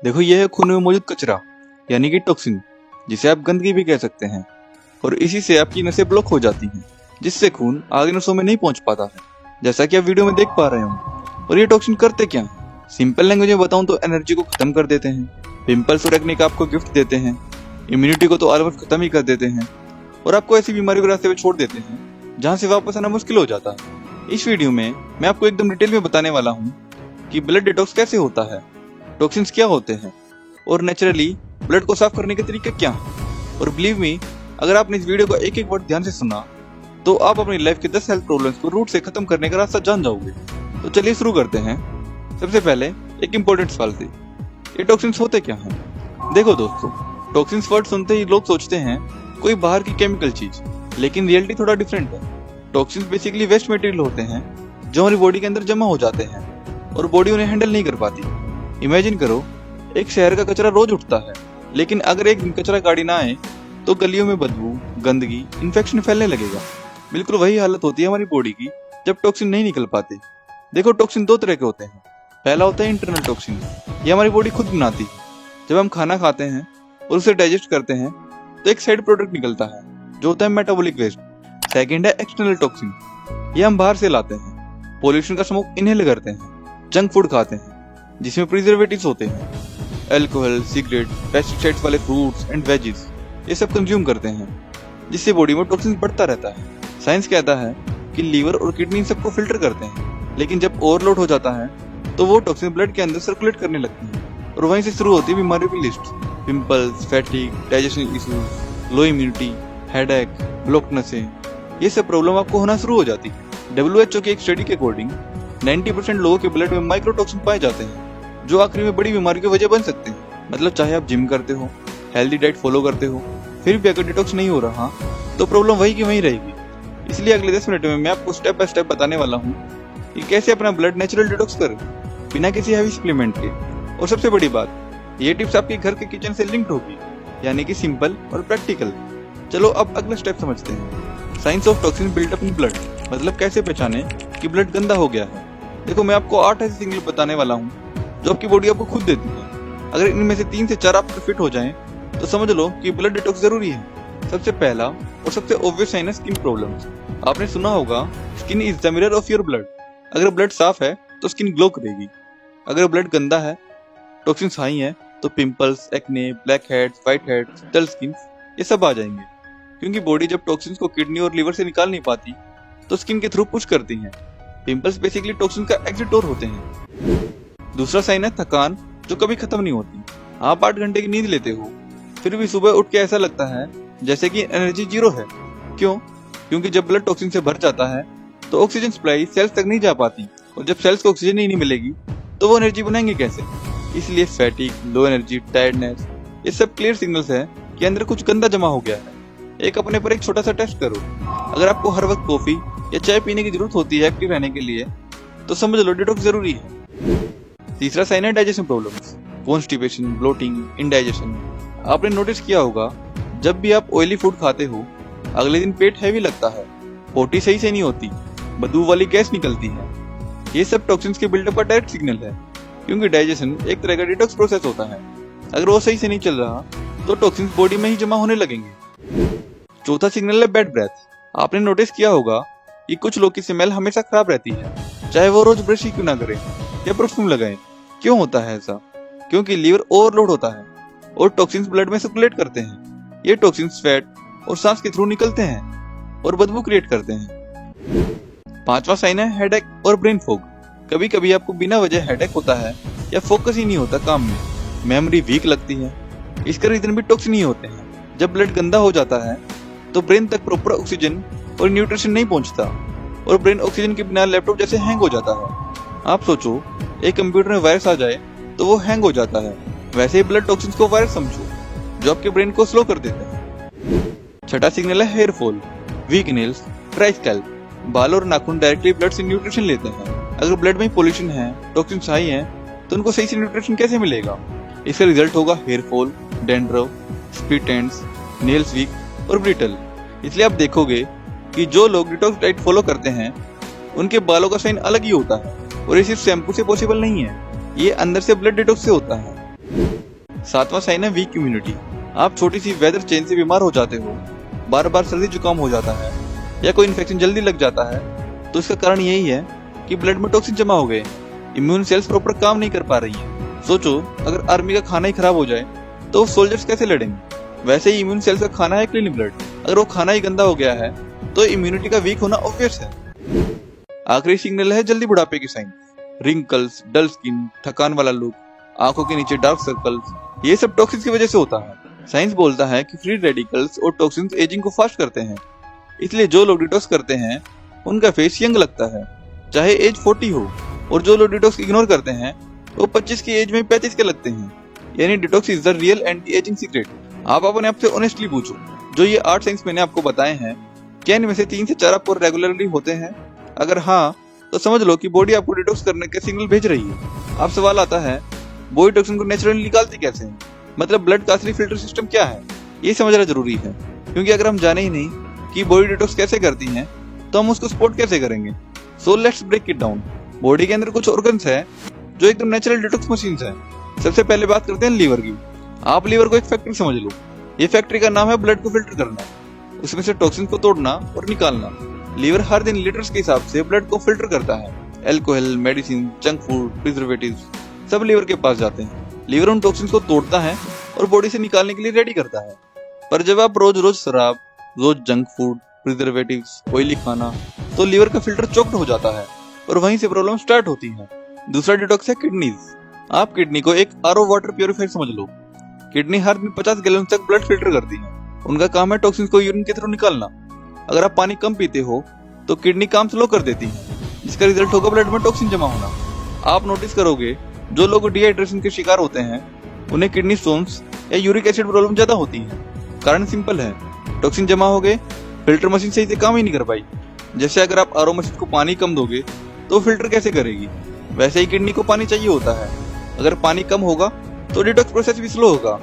देखो, यह है खून में मौजूद कचरा यानी कि टॉक्सिन, जिसे आप गंदगी भी कह सकते हैं। और इसी से आपकी नसें ब्लॉक हो जाती हैं, जिससे खून आगे नसों में नहीं पहुंच पाता है, जैसा कि आप वीडियो में देख पा रहे हो। और ये टॉक्सिन करते क्या हैं? सिंपल लैंग्वेज में बताऊं तो एनर्जी को खत्म कर देते हैं, पिंपल्स और एक्ने का आपको गिफ्ट देते हैं, इम्यूनिटी को तो ऑलमोस्ट खत्म ही कर देते हैं, और आपको ऐसी बीमारी के रास्ते पे छोड़ देते हैं जहां से वापस आना मुश्किल हो जाता है। इस वीडियो में मैं आपको एकदम डिटेल में बताने वाला हूँ कि ब्लड डिटॉक्स कैसे होता है, टॉक्सिन्स क्या होते हैं, और नेचुरली ब्लड को साफ करने के तरीके क्या हैं। और बिलीव मी, अगर आपने इस वीडियो को एक एक वर्ड ध्यान से सुना तो आप अपनी लाइफ के 10 हेल्थ प्रॉब्लम्स को रूट से खत्म करने का रास्ता जान जाओगे। तो चलिए शुरू करते हैं। सबसे पहले एक इम्पोर्टेंट सवाल से, ये टॉक्सिन्स होते क्या हैं? देखो दोस्तों, टॉक्सिन्स वर्ड सुनते ही लोग सोचते हैं कोई बाहर की केमिकल चीज, लेकिन रियलिटी थोड़ा डिफरेंट है। टॉक्सिन्स बेसिकली वेस्ट मटेरियल होते हैं जो हमारी बॉडी के अंदर जमा हो जाते हैं और बॉडी उन्हें हैंडल नहीं कर पाती। इमेजिन करो, एक शहर का कचरा रोज उठता है, लेकिन अगर एक दिन कचरा गाड़ी ना आए तो गलियों में बदबू, गंदगी, इन्फेक्शन फैलने लगेगा। बिल्कुल वही हालत होती है हमारी बॉडी की जब टॉक्सिन नहीं निकल पाते। देखो, टॉक्सिन दो तरह के होते हैं। पहला होता है इंटरनल टॉक्सिन, ये हमारी बॉडी खुद बनाती है। जब हम खाना खाते हैं और उसे डाइजेस्ट करते हैं तो एक साइड प्रोडक्ट निकलता है जो होता है मेटाबॉलिक वेस्ट। सेकेंड है एक्सटर्नल टॉक्सिन, ये हम बाहर से लाते हैं, पॉल्यूशन का स्मोक इनहेल करते हैं, जंक फूड खाते हैं जिसमें प्रिजर्वेटिव्स होते हैं, अल्कोहल, सिगरेट, पेस्टिसाइड्स वाले फ्रूट्स एंड वेजीज, ये सब कंज्यूम करते हैं, जिससे बॉडी में टॉक्सिन बढ़ता रहता है। साइंस कहता है कि लीवर और किडनी इन सबको फिल्टर करते हैं, लेकिन जब ओवरलोड हो जाता है तो वो टॉक्सिन ब्लड के अंदर सर्कुलेट करने लगती है और वहीं से शुरू होती है बीमारियों की list. Pimples, fatigue, digestion issues, लो इम्यूनिटी, हेडेक, ब्लॉक नसें, ये सब प्रॉब्लम आपको होना शुरू हो जाती है। WHO की एक स्टडी के अकॉर्डिंग 90% लोगों के ब्लड में माइक्रोटॉक्सिन पाए जाते हैं जो आखिरी में बड़ी बीमारी की वजह बन सकते हैं। मतलब चाहे आप जिम करते हो, हेल्दी डाइट फॉलो करते हो, फिर भी अगर डिटॉक्स नहीं हो रहा तो प्रॉब्लम वही की वहीं रहेगी। इसलिए अगले 10 मिनट में मैं आपको स्टेप बाय स्टेप बताने वाला हूँ कि कैसे अपना ब्लड नेचुरल डिटॉक्स करें बिना किसी हैवी सप्लीमेंट के। और सबसे बड़ी बात, ये टिप्स आपके घर के किचन से लिंक्ड होगी, यानी कि सिंपल और प्रैक्टिकल। चलो अब अगला स्टेप समझते हैं। Science of toxin built up in blood, मतलब कैसे पहचाने कि ब्लड गंदा हो गया है। देखो, मैं आपको 8 ऐसे सिग्नल बताने वाला हूँ जो आपकी बॉडी आपको खुद देती है। अगर इनमें से 3 से 4 आपको फिट हो जाएं तो समझ लो कि ब्लड डिटॉक्स जरूरी है। सबसे पहला और सबसे ऑब्वियस साइन है स्किन प्रॉब्लम्स। आपने सुना होगा, skin is the mirror of your blood. अगर ब्लड साफ है तो स्किन ग्लो करेगी, अगर ब्लड गंदा है, टॉक्सिन्स हाई है, तो pimples, acne, blackheads, whiteheads, dull skin, ये सब आ जाएंगे। क्योंकि बॉडी जब टॉक्सिन्स को किडनी और लीवर से निकाल नहीं पाती तो स्किन के थ्रू पुश करती है। पिंपल्स बेसिकली टॉक्सिन का एग्जिट डोर होते हैं। दूसरा साइन है थकान, जो कभी खत्म नहीं होती। आप 8 घंटे की नींद लेते हो, फिर भी सुबह उठ के ऐसा लगता है जैसे कि एनर्जी जीरो है। क्यों? क्योंकि जब ब्लड टॉक्सिन से भर जाता है तो ऑक्सीजन सप्लाई सेल्स तक नहीं जा पाती, और जब सेल्स को ऑक्सीजन ही नहीं मिलेगी तो वो एनर्जी बनाएंगे कैसे? इसलिए फैटिग, लो एनर्जी, टायर्डनेस, ये सब क्लियर सिग्नल्स है कि अंदर कुछ गंदा जमा हो गया है। एक अपने पर एक छोटा सा टेस्ट करो। अगर आपको हर वक्त कॉफी या चाय पीने की जरूरत होती है एक्टिव रहने के लिए, तो समझ लो डिटॉक्स जरूरी है। तीसरा साइन है digestion problems, constipation, bloating, indigestion. आपने नोटिस किया होगा, जब भी आप ऑयली फूड खाते हो अगले दिन पेट हैवी लगता है, पोटी सही से नहीं होती, बदबू वाली गैस निकलती है। ये सब टॉक्सिन्स के बिल्डअप का डायरेक्ट सिग्नल है, क्योंकि डाइजेशन एक तरह का डिटॉक्स प्रोसेस होता है। अगर वो सही से नहीं चल रहा तो टॉक्सिन्स बॉडी में ही जमा होने लगेंगे। चौथा सिग्नल है बैड ब्रेथ। आपने नोटिस किया होगा कि कुछ लोग की स्मेल हमेशा खराब रहती है, चाहे वो रोज ब्रश ही क्यों ना करें या परफ्यूम लगाएं। क्यों होता है ऐसा? क्योंकि लीवर ओवरलोड होता है और टॉक्सिन्स ब्लड में सर्कुलेट करते हैं। ये टॉक्सिन्स फैट और सांस के थ्रू निकलते हैं और बदबू क्रिएट करते हैं। पांचवा साइन है हेडेक और ब्रेन फॉग। कभी कभी आपको बिना वजह हेडेक होता है या फोकस ही नहीं होता काम में, मेमोरी वीक लगती है। इसका रीजन भी टॉक्सिन ही होते हैं। जब ब्लड गंदा हो जाता है तो ब्रेन तक प्रॉपर ऑक्सीजन और न्यूट्रिशन नहीं पहुंचता और ब्रेन ऑक्सीजन के बिना लैपटॉप जैसे हैंग हो जाता है। आप सोचो, एक कंप्यूटर में वायरस आ जाए तो वो हैंग हो जाता है, वैसे ही ब्लड टॉक्सिन्स को वायरस समझो जो आपके ब्रेन को स्लो कर देते हैं। छठा सिग्नल है hair fall, weak nails, dry scalp. बाल और नाखून डायरेक्टली ब्लड से न्यूट्रिशन लेते हैं। अगर ब्लड में पॉल्यूशन है, टॉक्सिन्स हाई हैं, तो उनको सही से न्यूट्रिशन कैसे मिलेगा? इसका रिजल्ट होगा hair fall, dandruff, split ends, nails weak और ब्रिटल। इसलिए आप देखोगे कि जो लोग डिटॉक्स डाइट फॉलो करते हैं उनके बालों का साइन अलग ही होता है, और ये सिर्फ शैम्पू से पॉसिबल नहीं है, ये अंदर से ब्लड डिटॉक्स से होता है। सातवां साइन है वीक इम्यूनिटी। आप छोटी सी वेदर चेंज से बीमार हो जाते हो, बार बार सर्दी जुकाम हो जाता है या कोई इन्फेक्शन जल्दी लग जाता है, तो इसका कारण यही है कि ब्लड में टॉक्सिन जमा हो गए, इम्यून सेल्स प्रॉपर काम नहीं कर पा रही है। सोचो, अगर आर्मी का खाना ही खराब हो जाए तो सोल्जर्स कैसे लड़ेंगे। वैसे ही इम्यून सेल्स का खाना है क्लीन ब्लड, अगर वो खाना ही गंदा हो गया है तो इम्यूनिटी का वीक होना ऑब्वियस है। आखिरी सिग्नल है जल्दी बुढ़ापे की साइन। रिंकल्स, डल स्किन, थकान वाला लुक, आंखों के नीचे डार्क सर्कल्स, ये सब टॉक्सिन्स की वजह से होता है। साइंस बोलता है कि फ्री रेडिकल्स और टॉक्सिन्स एजिंग को फास्ट करते हैं, इसलिए जो लोग डिटॉक्स करते हैं उनका फेस यंग लगता है, चाहे एज 40 हो, और जो लोग डिटॉक्स इग्नोर करते हैं वो 25 की एज में 35 के लगते हैं। यानी detox is the real anti ageing secret. आप अपने आप से ऑनेस्टली पूछो, जो ये 8 साइंस मैंने आपको बताए हैं, क्या इनमें से 3 से 4 आपको रेगुलरली होते हैं? अगर हाँ, तो समझ लो कि बॉडी आपको डिटॉक्स करने के सिग्नल भेज रही है। अब सवाल आता है, बॉडी टॉक्सिन को नेचुरली निकालती कैसे है? मतलब ब्लड का असली फिल्टर सिस्टम क्या है, ये समझना जरूरी है। क्योंकि अगर हम जाने ही नहीं कि बॉडी डिटॉक्स कैसे करती है तो हम उसको सपोर्ट कैसे करेंगे। So let's break it down. Body के अंदर कुछ ऑर्गन्स है जो एकदम नेचुरल डिटॉक्स मशीन्स हैं। सबसे पहले बात करते हैं लीवर की। आप लीवर को एक फैक्ट्री समझ लो। ये फैक्ट्री का नाम है ब्लड को फिल्टर करना, उसमें से टॉक्सिन को तोड़ना और निकालना। लीवर हर दिन लीटर्स के हिसाब से ब्लड को फिल्टर करता है। Alcohol, medicine, junk food, preservatives सब लीवर के पास जाते हैं। लीवर उन टॉक्सिन्स को तोड़ता है और बॉडी से निकालने के लिए रेडी करता है। पर जब आप रोज रोज शराब, रोज जंक फूड, प्रिजर्वेटिव्स, ऑयली खाना, तो लीवर का फिल्टर चोक्ड हो जाता है और वहीं से प्रॉब्लम स्टार्ट होती है। दूसरा डिटॉक्स है किडनीज। आप किडनी को एक आरओ वाटर प्यूरिफायर समझ लो। किडनी हर दिन 50 गैलन तक ब्लड फिल्टर करती है। उनका काम है टॉक्सिन्स को यूरिन के थ्रू निकालना। अगर आप पानी कम पीते हो तो किडनी काम स्लो कर देती है, जिसका रिजल्ट होगा ब्लड में टॉक्सिन जमा होना। आप नोटिस करोगे, जो लोग डिहाइड्रेशन के शिकार होते हैं उन्हें किडनी स्टोन्स या यूरिक एसिड प्रॉब्लम ज्यादा होती है। कारण सिंपल है, टॉक्सिन जमा हो गए, फिल्टर मशीन सही से काम ही नहीं कर पाई। जैसे अगर आप आरओ मशीन को पानी कम दोगे तो फिल्टर कैसे करेगी, वैसे ही किडनी को पानी चाहिए होता है। अगर पानी कम होगा तो डिटॉक्स प्रोसेस भी स्लो होगा।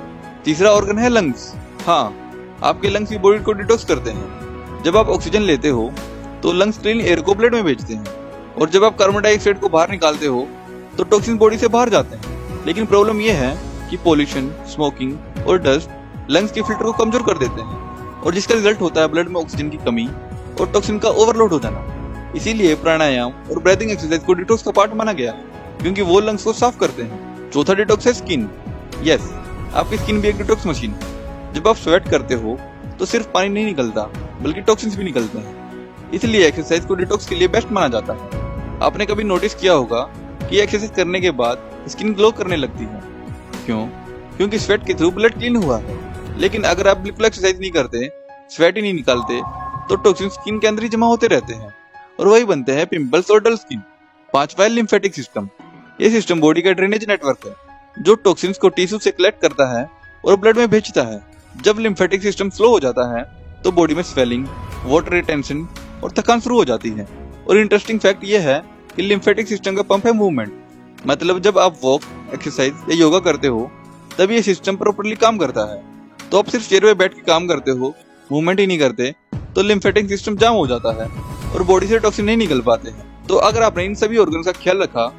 तीसरा ऑर्गन है लंग्स। हाँ, आपके लंग्स भी बॉडी को डिटॉक्स करते हैं। जब आप ऑक्सीजन लेते हो तो लंग्स क्लीन एयर को ब्लड में भेजते हैं, और जब आप कार्बन डाइऑक्साइड को बाहर निकालते हो तो टॉक्सिन बॉडी से बाहर जाते हैं। लेकिन प्रॉब्लम यह है कि पॉल्यूशन, स्मोकिंग और डस्ट लंग्स के फिल्टर को कमजोर कर देते हैं, और जिसका रिजल्ट होता है ब्लड में ऑक्सीजन की कमी और टॉक्सिन का ओवरलोड हो जाना। इसीलिए प्राणायाम और ब्रीथिंग एक्सरसाइज को डिटॉक्स का पार्ट माना गया है, क्योंकि वो लंग्स को साफ करते हैं। चौथा डिटॉक्स है स्किन। यस, आपकी स्किन भी एक डिटॉक्स मशीन है। जब आप स्वेट करते हो तो सिर्फ पानी नहीं निकलता, बल्कि टॉक्सिन्स भी निकलते हैं। इसलिए एक्सरसाइज को डिटॉक्स के लिए बेस्ट माना जाता है। आपने कभी नोटिस किया होगा कि एक्सरसाइज करने के बाद स्किन ग्लो करने लगती है। क्यों? क्योंकि स्वेट के थ्रू ब्लड क्लीन हुआ है। लेकिन अगर आप बिल्कुल एक्सरसाइज नहीं करते, स्वेट ही नहीं निकालते, तो टॉक्सिन स्किन के अंदर ही जमा होते रहते हैं और वही बनते हैं पिंपल्स और डल स्किन। पांचवा है लिम्फेटिक सिस्टम। ये सिस्टम बॉडी का ड्रेनेज नेटवर्क है, जो टॉक्सिन्स को टिश्यू से कलेक्ट करता है और ब्लड में भेजता है। जब लिम्फेटिक सिस्टम स्लो हो जाता है तो बॉडी में स्वेलिंग, वाटर रिटेंशन और थकान शुरू हो जाती है। और इंटरेस्टिंग फैक्ट यह है कि लिम्फेटिक सिस्टम का पंप है मूवमेंट। मतलब जब आप वॉक, एक्सरसाइज या योगा करते हो तब ये सिस्टम प्रॉपर्ली काम करता है। तो आप सिर्फ चेयर पे बैठ के काम करते हो, मूवमेंट ही नहीं करते, तो लिम्फेटिक सिस्टम जाम हो जाता है और बॉडी से टॉक्सिन नहीं निकल पाते हैं। तो अगर आपने इन सभी ऑर्गन्स का ख्याल रखा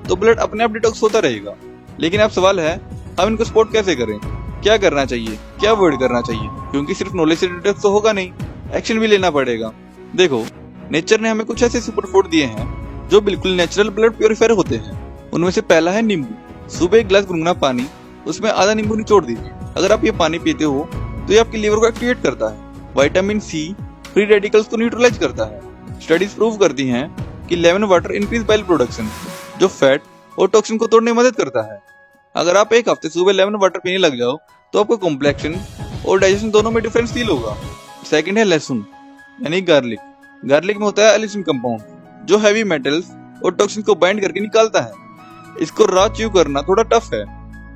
तो ब्लड अपने आप डिटॉक्स होता रहेगा। लेकिन अब सवाल है, हम इनको सपोर्ट कैसे करें? क्या करना चाहिए, क्या अवॉइड करना चाहिए? क्योंकि सिर्फ नॉलेज से डिटॉक्स तो होगा नहीं, एक्शन भी लेना पड़ेगा। देखो, नेचर ने हमें कुछ ऐसे सुपर फूड दिए हैं जो बिल्कुल नेचुरल ब्लड प्योरीफायर होते हैं। उनमें से पहला है नींबू। सुबह एक गिलास गुनगुना पानी, उसमें आधा नींबू निचोड़ दीजिए। अगर आप ये पानी पीते हो तो ये आपकी लीवर को एक्टिवेट करता है। विटामिन सी फ्री रेडिकल्स को न्यूट्रलाइज करता है। स्टडीज प्रूव करती हैं कि lemon water increase bile production, जो फैट और टॉक्सिन को तोड़ने में मदद करता है। अगर आप एक हफ्ते सुबह लेमन वाटर पीने लग जाओ तो आपको कॉम्प्लेक्शन और डाइजेशन दोनों में डिफरेंस फील होगा। सेकंड है लहसुन यानी गार्लिक। गार्लिक में होता है एलिसिन कंपाउंड, जो हैवी मेटल्स और टॉक्सिन को बाइंड करके निकालता है। इसको रॉ च्यू करना थोड़ा टफ है,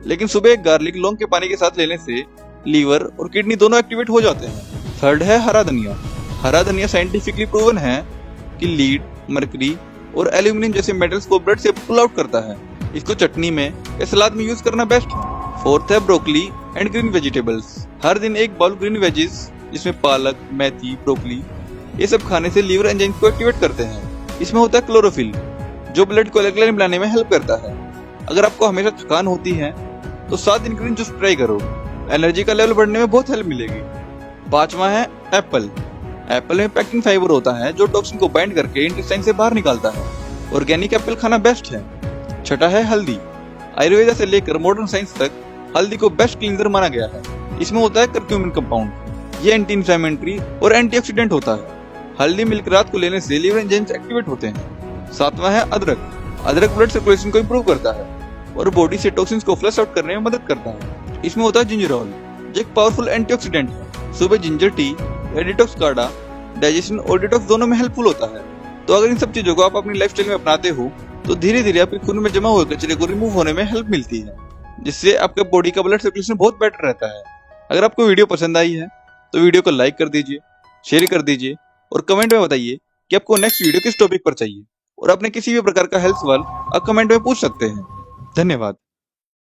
लेकिन सुबह एक गार्लिक लौंग के पानी के साथ लेने से लीवर और किडनी दोनों एक्टिवेट हो जाते हैं। थर्ड है हरा धनिया। हरा धनिया साइंटिफिकली प्रूवन है कि लीड, मरकरी और एल्यूमिनियम जैसे मेटल्स को ब्लड से पुल आउट करता है। इसको चटनी में या सलाद में यूज करना बेस्ट है। फोर्थ है ब्रोकली एंड ग्रीन वेजिटेबल्स। हर दिन एक बाउल ग्रीन वेजिस, जिसमें पालक, मेथी, ब्रोकली, ये सब खाने से लीवर एंजाइम्स को एक्टिवेट करते हैं। इसमें होता है क्लोरोफिल, जो ब्लड को एल्कलाइन बनाने में हेल्प करता है। अगर आपको हमेशा थकान होती है तो 7 दिन ग्रीन जूस ट्राई करो। एनर्जी का लेवल बढ़ने में बहुत हेल्प मिलेगी। 5वां है एप्पल। एप्पल में पैक्टिन फाइबर होता है जो टॉक्सिन को बाइंड करके इंटेस्टाइन से बाहर निकालता है। ऑर्गेनिक एप्पल खाना बेस्ट है। 6वां है हल्दी। आयुर्वेदा से लेकर मॉडर्न साइंस तक हल्दी को बेस्ट क्लींजर माना गया है। इसमें होता है करक्यूमिन कंपाउंड। ये एंटी इंफ्लेमेटरी और एंटीऑक्सीडेंट होता है। हल्दी मिल्क रात को लेने से लिवर एंजाइम्स एक्टिवेट होते हैं। 7वां है अदरक। अदरक ब्लड सर्कुलेशन को इंप्रूव करता है और बॉडी से टॉक्सिन्स को फ्लश आउट करने में मदद करता है। इसमें होता है जिंजरॉल, जो एक पावरफुल एंटीऑक्सीडेंट है। सुबह जिंजर टी या डिटॉक्स काढ़ा डाइजेशन और डिटॉक्स दोनों में हेल्पफुल होता है। तो अगर इन सब चीजों को आप अपनी लाइफस्टाइल में अपनाते हो तो धीरे धीरे आपके खून में जमा हुए कचरे को रिमूव होने में हेल्प मिलती है, जिससे आपके बॉडी का ब्लड सर्कुलेशन बहुत बेटर रहता है। अगर आपको वीडियो पसंद आई है तो वीडियो को लाइक कर दीजिए, शेयर कर दीजिए और कमेंट में बताइए कि आपको नेक्स्ट वीडियो किस टॉपिक पर चाहिए। और अपने किसी भी प्रकार का हेल्थ सवाल आप कमेंट में पूछ सकते हैं। धन्यवाद।